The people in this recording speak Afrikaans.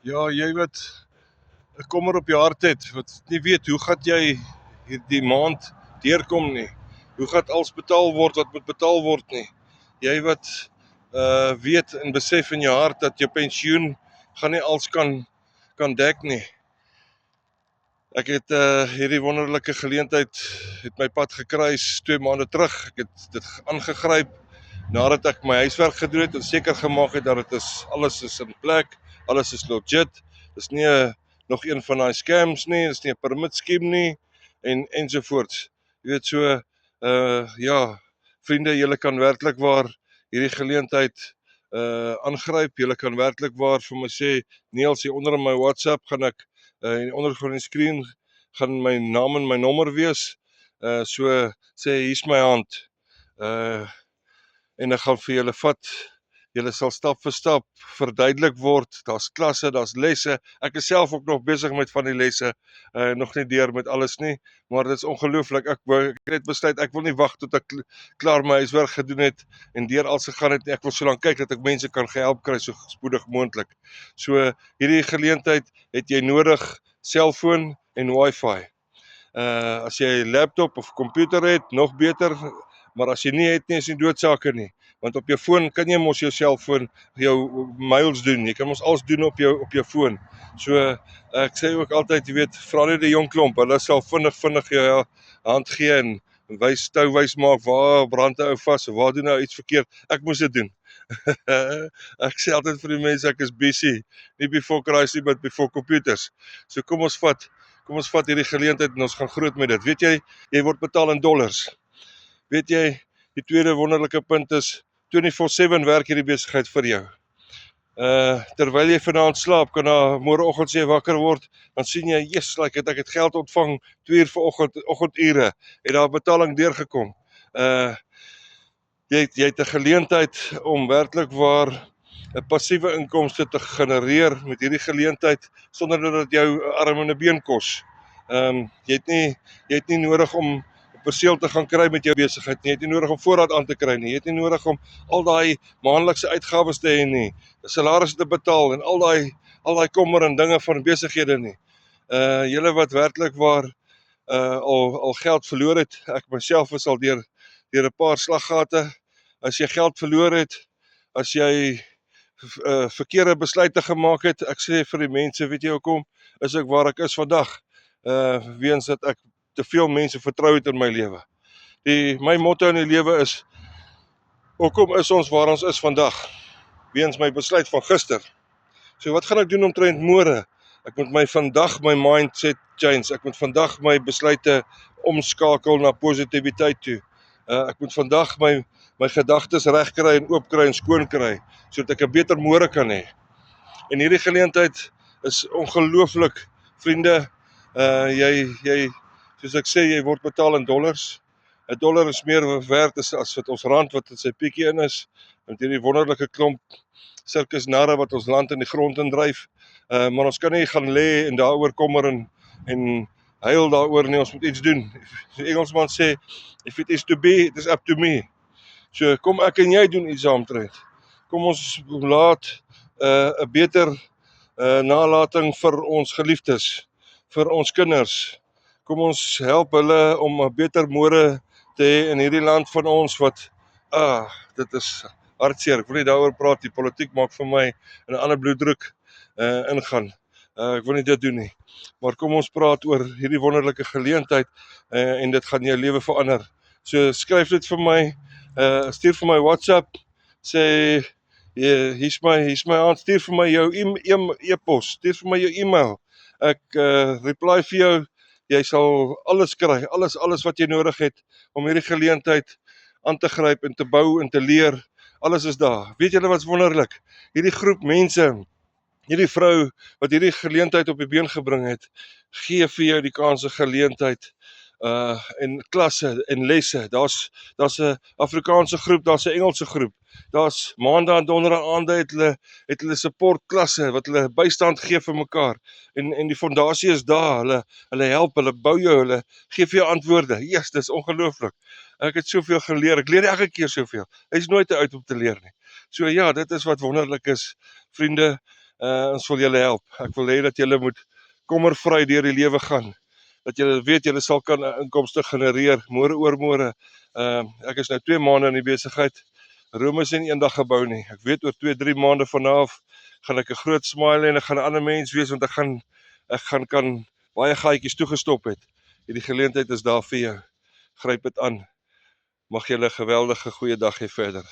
Ja, jy wat 'n kommer op jou hart het, wat nie weet hoe gaan jy hierdie maand deurkom nie. Hoe gaan alles betaal word wat moet betaal word nie. Jy wat weet en besef in jou hart dat jou pensioen gaan nie alles kan dek nie. Ek het hierdie wonderlike geleentheid het my pad gekruis 2 maande terug. Ek het dit aangegryp nadat ek my huiswerk gedoen het en seker gemaak het dat alles is in plek, alles is legit. Dis nie nog een van daai scams nie, dis nie 'n pyramid skema nie ensovoorts. Jy weet so ja, vriende, julle kan werklik waar hierdie geleentheid aangryp. Julle kan werklik waar vir my sê, Niels, hier onder in my WhatsApp gaan ek onder van die screen gaan my naam en my nommer wees. So sê hier's my hand. En ek gaan vir julle vat. Julle sal stap vir stap verduidelik word. Daar's klasse, daar's lesse. Ek is self ook nog besig met van die lesse. Nog nie deur met alles nie, maar dit is ongelooflik. Ek het besluit ek wil nie wag tot ek klaar my huiswerk gedoen het en deur alles gegaan het nie. Ek wil so lank kyk dat ek mense kan gehelp kry so spoedig moontlik. So hierdie geleentheid het jy nodig selfoon en wifi. As jy 'n laptop of komputer het, nog beter, maar as jy nie het nie, is nie doodsake nie. Want op jou foon kan jy mos jou selfoon, jou mails doen. Jy kan mos alles doen op jou foon. So ek sê ook altyd, jy weet, vra net die jong klomp, hulle sal vinnig jou hand gee en wys maak waar brand 'n ou vas of waar doen nou iets verkeerd. Ek moes dit doen. Ek sê altyd vir die mense ek is busy, nie before Christ nie, but before computers. So kom ons vat hierdie geleentheid en ons gaan groot met dit. Weet jy word betaal in dollars. Weet jy, die tweede wonderlike punt is 24/7 werk hierdie besigheid vir jou. Terwyl jy vanaand slaap, kan daar môreoggend as jy wakker word, dan sien jy, yes, ek het geld ontvang 2 uur vanoggend, oggendure, het daar betaling deurgekom. Jy het 'n geleentheid om werklik waar 'n passiewe inkomste te genereer met hierdie geleentheid sonder dat dit jou 'n arm en 'n been kos. Jy het nie nodig om perseel te gaan kry met jou besigheid nie. Jy het nie nodig om voorraad aan te kry nie. Jy het nie nodig om al daai maandelikse uitgawes te hê nie. Salarisse te betaal en al daai kommer en dinge van besighede nie. Julle wat werklik waar al geld verloor het. Ek myself is al deur 'n paar slaggate. As jy geld verloor het, as jy verkeerde besluite gemaak het, ek sê vir die mense, weet jy hoekom is ek waar ek is vandag? Weens dat ek te veel mense vertrou het in my lewe. My motto in die lewe is, hoekom is ons waar ons is vandag? Weens my besluit van gister. So wat gaan ek doen omtrent môre? Ek moet vandag my mindset change. Ek moet vandag my besluite omskakel na positiwiteit toe. Ek moet vandag my gedagtes regkry en oopkry en skoon kry, sodat ek 'n beter môre kan hê. En hierdie geleentheid is ongelooflik, vriende. Jy soos ek sê, jy word betaal in dollars. 'n Dollar is meer werd as wat ons rand wat in sy piekie in is. Met hierdie wonderlike klomp sirkusnarre wat ons land in die grond indryf. Maar ons kan nie gaan lê en daaroor kommer en huil daaroor nie. Ons moet iets doen. Die Engelsman sê, if it is to be, it is up to me. So kom ek en jy doen iets daaromtrent. Kom ons laat 'n beter nalating vir ons geliefdes, vir ons kinders. Kom ons help hulle om 'n beter môre te hê in hierdie land van ons wat, dit is hartseer. Ek wil nie daaroor praat, die politiek maak vir my 'n ander bloeddruk ingaan. Ek wil nie dit doen nie. Maar kom ons praat oor hierdie wonderlike geleentheid en dit gaan jou lewe verander. So skryf dit vir my, stuur vir my WhatsApp, sê hier's my hand, stuur vir my jou e-pos, stuur vir my jou e-mail. Ek reply vir jou. Jy sal alles kry, alles wat jy nodig het om hierdie geleentheid aan te gryp en te bou en te leer. Alles is daar. Weet julle wat's wonderlik? Hierdie groep mense, hierdie vrou wat hierdie geleentheid op die been gebring het, gee vir jou die kans en geleentheid en klasse en lesse. Daar's 'n Afrikaanse groep, daar's 'n Engelse groep. Daar's maandag en donderdag aande het hulle support klasse wat hulle bystand gee vir mekaar. En die fondasie is daar. Hulle help, hulle bou jou, hulle gee vir jou antwoorde. Yes, dis ongelooflik. Ek het soveel geleer. Ek leer elke keer soveel. Hy's nooit te oud om te leer nie. So ja, dit is wat wonderlik is, vriende. Ons wil julle help. Ek wil hê dat julle moet kommervry deur die lewe gaan. Dat julle weet julle sal kan inkomste genereer môre oormôre. Ek is nou 2 maande in die besigheid. Rome is nie eendag gebou nie. Ek weet oor 2-3 maande vanaf gaan ek 'n groot smile en ek gaan 'n ander mens wees want ek gaan kan baie gaatjies toegestop het. Hierdie geleentheid is daar vir jou. Gryp dit aan. Mag julle 'n geweldige goeie dag hê verder.